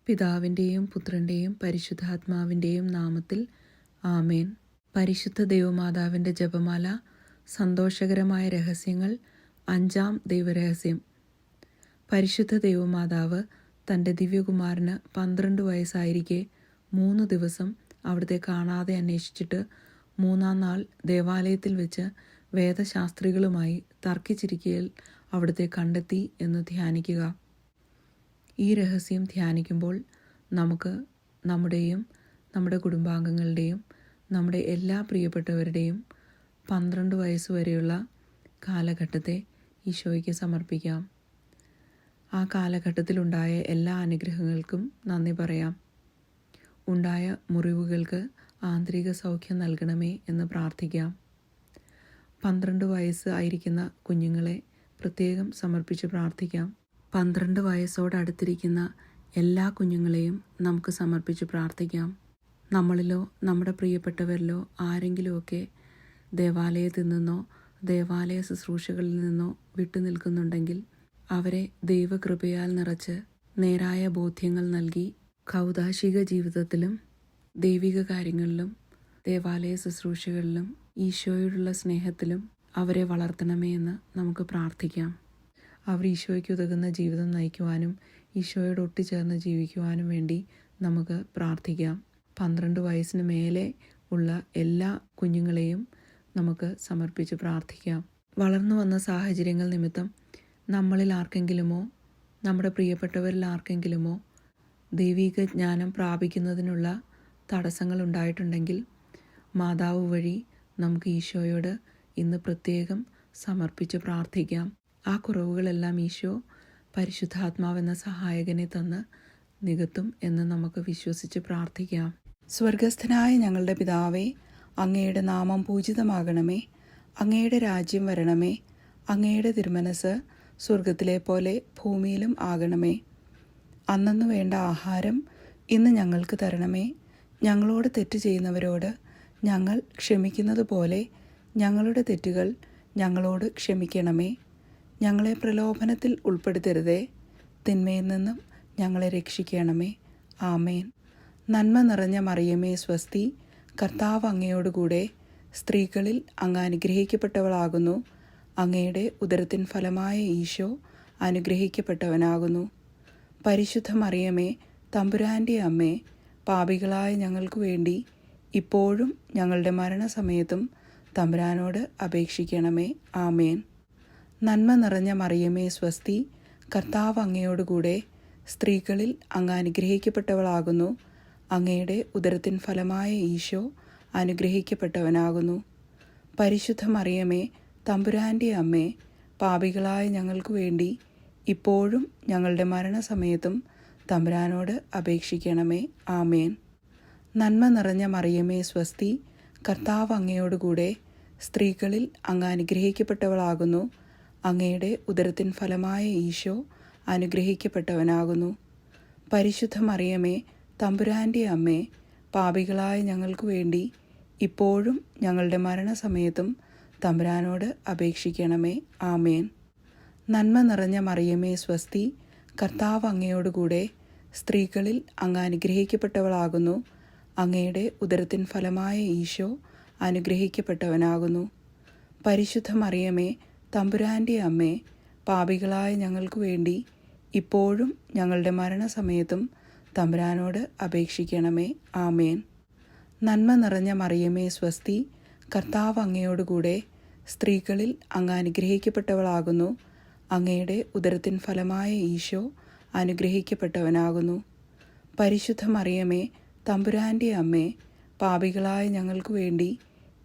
പിതാവിൻ്റെയും പുത്രൻ്റെയും പരിശുദ്ധാത്മാവിൻ്റെയും നാമത്തിൽ ആമേൻ. പരിശുദ്ധ ദൈവമാതാവിൻ്റെ ജപമാല. സന്തോഷകരമായ രഹസ്യങ്ങൾ. 5-ാം ദൈവരഹസ്യം. പരിശുദ്ധ ദൈവമാതാവ് തൻ്റെ ദിവ്യകുമാരന് 12 വയസ്സായിരിക്കെ 3 ദിവസം അവിടുത്തെ കാണാതെ അന്വേഷിച്ചിട്ട് 3-ാം നാൾ ദേവാലയത്തിൽ വെച്ച് വേദശാസ്ത്രികളുമായി തർക്കിച്ചിരിക്കയിൽ അവിടുത്തെ കണ്ടെത്തി എന്ന് ധ്യാനിക്കുക. ഈ രഹസ്യം ധ്യാനിക്കുമ്പോൾ നമുക്ക് നമ്മുടെയും നമ്മുടെ കുടുംബാംഗങ്ങളുടെയും നമ്മുടെ എല്ലാ പ്രിയപ്പെട്ടവരുടെയും 12 വയസ്സുവരെയുള്ള കാലഘട്ടത്തെ ഈശോയ്ക്ക് സമർപ്പിക്കാം. ആ കാലഘട്ടത്തിലുണ്ടായ എല്ലാ അനുഗ്രഹങ്ങൾക്കും നന്ദി പറയാം. ഉണ്ടായ മുറിവുകൾക്ക് ആന്തരിക സൗഖ്യം നൽകണമേ എന്ന് പ്രാർത്ഥിക്കാം. 12 വയസ്സ് ആയിരിക്കുന്ന കുഞ്ഞുങ്ങളെ പ്രത്യേകം സമർപ്പിച്ച് പ്രാർത്ഥിക്കാം. 12 വയസ്സോടടുത്തിരിക്കുന്ന എല്ലാ കുഞ്ഞുങ്ങളെയും നമുക്ക് സമർപ്പിച്ച് പ്രാർത്ഥിക്കാം. നമ്മളിലോ നമ്മുടെ പ്രിയപ്പെട്ടവരിലോ ആരെങ്കിലുമൊക്കെ ദേവാലയത്തിൽ നിന്നോ ദേവാലയ ശുശ്രൂഷകളിൽ നിന്നോ വിട്ടുനിൽക്കുന്നുണ്ടെങ്കിൽ അവരെ ദൈവകൃപയാൽ നിറച്ച് നേരായ ബോധ്യങ്ങൾ നൽകി കൗദാശിക ജീവിതത്തിലും ദൈവിക കാര്യങ്ങളിലും ദേവാലയ ശുശ്രൂഷകളിലും ഈശോയോടുള്ള സ്നേഹത്തിലും അവരെ വളർത്തണമേ എന്ന് നമുക്ക് പ്രാർത്ഥിക്കാം. അവർ ഈശോയ്ക്ക് ഉതകുന്ന ജീവിതം നയിക്കുവാനും ഈശോയോട് ഒട്ടിച്ചേർന്ന് ജീവിക്കുവാനും വേണ്ടി നമുക്ക് പ്രാർത്ഥിക്കാം. 12 വയസ്സിന് മേലെ ഉള്ള എല്ലാ കുഞ്ഞുങ്ങളെയും നമുക്ക് സമർപ്പിച്ച് പ്രാർത്ഥിക്കാം. വളർന്നു വന്ന സാഹചര്യങ്ങൾ നിമിത്തം നമ്മളിൽ ആർക്കെങ്കിലുമോ നമ്മുടെ പ്രിയപ്പെട്ടവരിൽ ആർക്കെങ്കിലുമോ ദൈവിക ജ്ഞാനം പ്രാപിക്കുന്നതിനുള്ള തടസ്സങ്ങൾ ഉണ്ടായിട്ടുണ്ടെങ്കിൽ മാതാവ് വഴി നമുക്ക് ഈശോയോട് ഇന്ന് പ്രത്യേകം സമർപ്പിച്ച് പ്രാർത്ഥിക്കാം. ആ കുറവുകളെല്ലാം ഈശോ പരിശുദ്ധാത്മാവെന്ന സഹായകനെ തന്ന് നികത്തും എന്ന് നമുക്ക് വിശ്വസിച്ച് പ്രാർത്ഥിക്കാം. സ്വർഗസ്ഥനായ ഞങ്ങളുടെ പിതാവേ, അങ്ങയുടെ നാമം പൂജിതമാകണമേ. അങ്ങയുടെ രാജ്യം വരണമേ. അങ്ങയുടെ തിരുമനസ് സ്വർഗത്തിലെ പോലെ ഭൂമിയിലും ആകണമേ. അന്നന്നു വേണ്ട ആഹാരം ഇന്ന് ഞങ്ങൾക്ക് തരണമേ. ഞങ്ങളോട് തെറ്റ് ചെയ്യുന്നവരോട് ഞങ്ങൾ ക്ഷമിക്കുന്നത് പോലെ ഞങ്ങളുടെ തെറ്റുകൾ ഞങ്ങളോട് ക്ഷമിക്കണമേ. ഞങ്ങളെ പ്രലോഭനത്തിൽ ഉൾപ്പെടുത്തരുതേ. തിന്മയിൽ നിന്നും ഞങ്ങളെ രക്ഷിക്കണമേ. ആമേൻ. നന്മ നിറഞ്ഞ മറിയമേ സ്വസ്തി, കർത്താവ് അങ്ങയോടുകൂടെ സ്ത്രീകളിൽ അങ്ങ് അനുഗ്രഹിക്കപ്പെട്ടവളാകുന്നു. അങ്ങയുടെ ഉദരത്തിൻ ഫലമായ ഈശോ അനുഗ്രഹിക്കപ്പെട്ടവനാകുന്നു. പരിശുദ്ധ മറിയമേ, തമ്പുരാൻ്റെ അമ്മേ, പാപികളായ ഞങ്ങൾക്ക് വേണ്ടി ഇപ്പോഴും ഞങ്ങളുടെ മരണസമയത്തും തമ്പുരാനോട് അപേക്ഷിക്കണമേ. ആമേൻ. നന്മ നിറഞ്ഞ മറിയമേ സ്വസ്തി, കർത്താവ് അങ്ങയോടുകൂടെ സ്ത്രീകളിൽ അങ്ങ് അനുഗ്രഹിക്കപ്പെട്ടവളാകുന്നു. അങ്ങയുടെ ഉദരത്തിൻ ഫലമായ ഈശോ അനുഗ്രഹിക്കപ്പെട്ടവനാകുന്നു. പരിശുദ്ധ മറിയമേ, തമ്പുരാൻ്റെ അമ്മേ, പാപികളായ ഞങ്ങൾക്ക് വേണ്ടി ഇപ്പോഴും ഞങ്ങളുടെ മരണസമയത്തും തമ്പുരാനോട് അപേക്ഷിക്കണമേ. ആമേൻ. നന്മ നിറഞ്ഞ മറിയമേ സ്വസ്തി, കർത്താവ് അങ്ങയോടുകൂടെ സ്ത്രീകളിൽ അങ്ങ് അനുഗ്രഹിക്കപ്പെട്ടവളാകുന്നു. അങ്ങയുടെ ഉദരത്തിൻ ഫലമായ ഈശോ അനുഗ്രഹിക്കപ്പെട്ടവനാകുന്നു. പരിശുദ്ധ മറിയമേ, തമ്പുരാൻ്റെ അമ്മേ, പാപികളായ ഞങ്ങൾക്ക് വേണ്ടി ഇപ്പോഴും ഞങ്ങളുടെ മരണസമയത്തും തമ്പുരാനോട് അപേക്ഷിക്കണമേ. ആമേൻ. നന്മ നിറഞ്ഞ മറിയമേ സ്വസ്തി, കർത്താവ് അങ്ങയോടുകൂടെ സ്ത്രീകളിൽ അങ്ങ് അനുഗ്രഹിക്കപ്പെട്ടവളാകുന്നു. അങ്ങയുടെ ഉദരത്തിൻ ഫലമായ ഈശോ അനുഗ്രഹിക്കപ്പെട്ടവനാകുന്നു. പരിശുദ്ധ മറിയമേ, തമ്പുരാൻ്റെ അമ്മേ, പാപികളായ ഞങ്ങൾക്ക് വേണ്ടി ഇപ്പോഴും ഞങ്ങളുടെ മരണസമയത്തും തമ്പുരാനോട് അപേക്ഷിക്കണമേ. ആമേൻ. നന്മ നിറഞ്ഞ മറിയമേ സ്വസ്തി, കർത്താവ് അങ്ങയോടുകൂടെ സ്ത്രീകളിൽ അങ്ങ് അനുഗ്രഹിക്കപ്പെട്ടവളാകുന്നു. അങ്ങയുടെ ഉദരത്തിൻ ഫലമായ ഈശോ അനുഗ്രഹിക്കപ്പെട്ടവനാകുന്നു. പരിശുദ്ധ മറിയമേ, തമ്പുരാൻ്റെ അമ്മേ, പാപികളായ ഞങ്ങൾക്ക് വേണ്ടി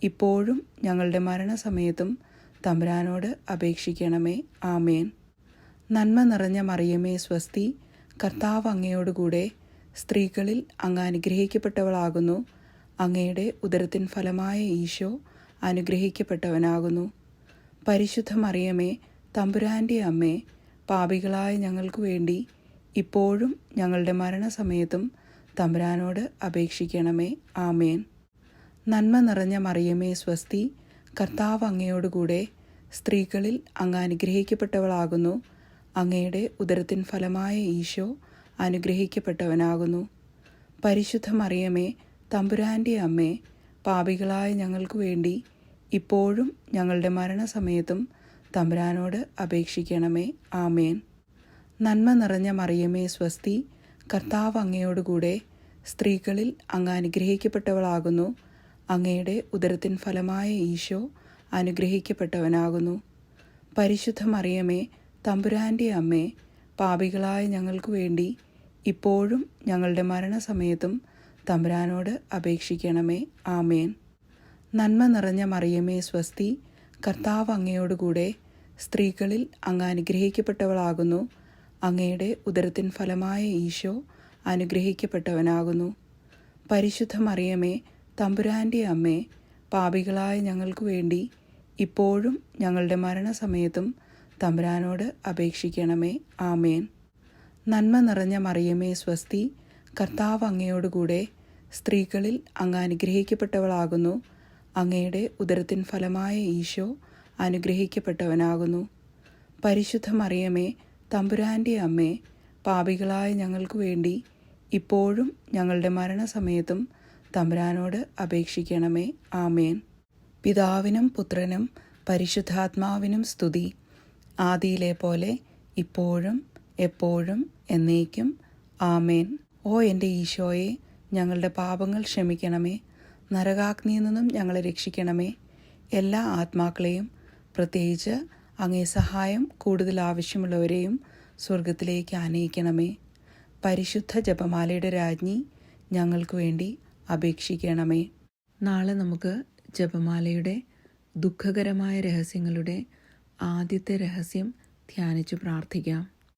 ഇപ്പോഴും ഞങ്ങളുടെ മരണസമയത്തും തമ്പുരാനോട് അപേക്ഷിക്കണമേ. ആമേൻ. നന്മ നിറഞ്ഞ മറിയമേ സ്വസ്തി, കർത്താവ് അങ്ങയോടുകൂടെ സ്ത്രീകളിൽ അങ്ങ് അനുഗ്രഹിക്കപ്പെട്ടവളാകുന്നു. അങ്ങയുടെ ഉദരത്തിൻ ഫലമായ ഈശോ അനുഗ്രഹിക്കപ്പെട്ടവനാകുന്നു. പരിശുദ്ധ മറിയമേ, തമ്പുരാൻ്റെ അമ്മേ, പാപികളായ ഞങ്ങൾക്ക് വേണ്ടി ഇപ്പോഴും ഞങ്ങളുടെ മരണസമയത്തും തമ്പുരാനോട് അപേക്ഷിക്കണമേ. ആമേൻ. നന്മ നിറഞ്ഞ മറിയമേ സ്വസ്തി, കർത്താവ് അങ്ങയോടുകൂടെ സ്ത്രീകളിൽ അങ്ങ് അനുഗ്രഹിക്കപ്പെട്ടവളാകുന്നു. അങ്ങയുടെ ഉദരത്തിൻ ഫലമായ ഈശോ അനുഗ്രഹിക്കപ്പെട്ടവനാകുന്നു. പരിശുദ്ധ മറിയമേ, തമ്പുരാൻ്റെ അമ്മേ, പാപികളായ ഞങ്ങൾക്ക് വേണ്ടി ഇപ്പോഴും ഞങ്ങളുടെ മരണസമയത്തും തമ്പുരാനോട് അപേക്ഷിക്കണമേ. ആമേൻ. നന്മ നിറഞ്ഞ മറിയമേ സ്വസ്തി, കർത്താവ് അങ്ങയോടുകൂടെ സ്ത്രീകളിൽ അങ്ങ് അനുഗ്രഹിക്കപ്പെട്ടവളാകുന്നു. അങ്ങയുടെ ഉദരത്തിൻ ഫലമായ ഈശോ അനുഗ്രഹിക്കപ്പെട്ടവനാകുന്നു. പരിശുദ്ധ മറിയമേ, തമ്പുരാൻ്റെ അമ്മേ, പാപികളായ ഞങ്ങൾക്ക് വേണ്ടി ഇപ്പോഴും ഞങ്ങളുടെ മരണസമയത്തും തമ്പുരാനോട് അപേക്ഷിക്കണമേ. ആമേൻ. നന്മ നിറഞ്ഞ മറിയമേ സ്വസ്തി, കർത്താവ് അങ്ങയോടുകൂടെ സ്ത്രീകളിൽ അങ്ങ് അനുഗ്രഹിക്കപ്പെട്ടവളാകുന്നു. അങ്ങയുടെ ഉദരത്തിൻ ഫലമായ ഈശോ അനുഗ്രഹിക്കപ്പെട്ടവനാകുന്നു. പരിശുദ്ധ മറിയമേ, തമ്പുരാൻ്റെ അമ്മേ, പാപികളായ ഞങ്ങൾക്ക് വേണ്ടി ഇപ്പോഴും ഞങ്ങളുടെ മരണസമയത്തും തമ്പുരാനോട് അപേക്ഷിക്കണമേ. ആമേൻ. നന്മ നിറഞ്ഞ മറിയമേ സ്വസ്തി, കർത്താവ് അങ്ങയോടുകൂടെ സ്ത്രീകളിൽ അങ്ങ് അനുഗ്രഹിക്കപ്പെട്ടവളാകുന്നു. അങ്ങയുടെ ഉദരത്തിൻ ഫലമായ ഈശോ അനുഗ്രഹിക്കപ്പെട്ടവനാകുന്നു. പരിശുദ്ധ മറിയമേ, തമ്പുരാൻ്റെ അമ്മേ, പാപികളായ ഞങ്ങൾക്ക് വേണ്ടി ഇപ്പോഴും ഞങ്ങളുടെ മരണസമയത്തും തമ്പുരാനോട് അപേക്ഷിക്കണമേ. ആമേൻ. പിതാവിനും പുത്രനും പരിശുദ്ധാത്മാവിനും സ്തുതി, ആദിയിലെ പോലെ ഇപ്പോഴും എപ്പോഴും എന്നേക്കും. ആമേൻ. ഓ എൻ്റെ ഈശോയെ, ഞങ്ങളുടെ പാപങ്ങൾ ക്ഷമിക്കണമേ. നരകാഗ്നിയിൽ നിന്നും ഞങ്ങളെ രക്ഷിക്കണമേ. എല്ലാ ആത്മാക്കളെയും, പ്രത്യേകിച്ച് അങ്ങേ സഹായം കൂടുതൽ ആവശ്യമുള്ളവരെയും സ്വർഗത്തിലേക്ക് ആനയിക്കണമേ. പരിശുദ്ധ ജപമാലയുടെ രാജ്ഞി, ഞങ്ങൾക്ക് വേണ്ടി അപേക്ഷിക്കണമേ. നാളെ നമുക്ക് ജപമാലയുടെ ദുഃഖകരമായ രഹസ്യങ്ങളുടെ ആദ്യത്തെ രഹസ്യം ധ്യാനിച്ചു പ്രാർത്ഥിക്കാം.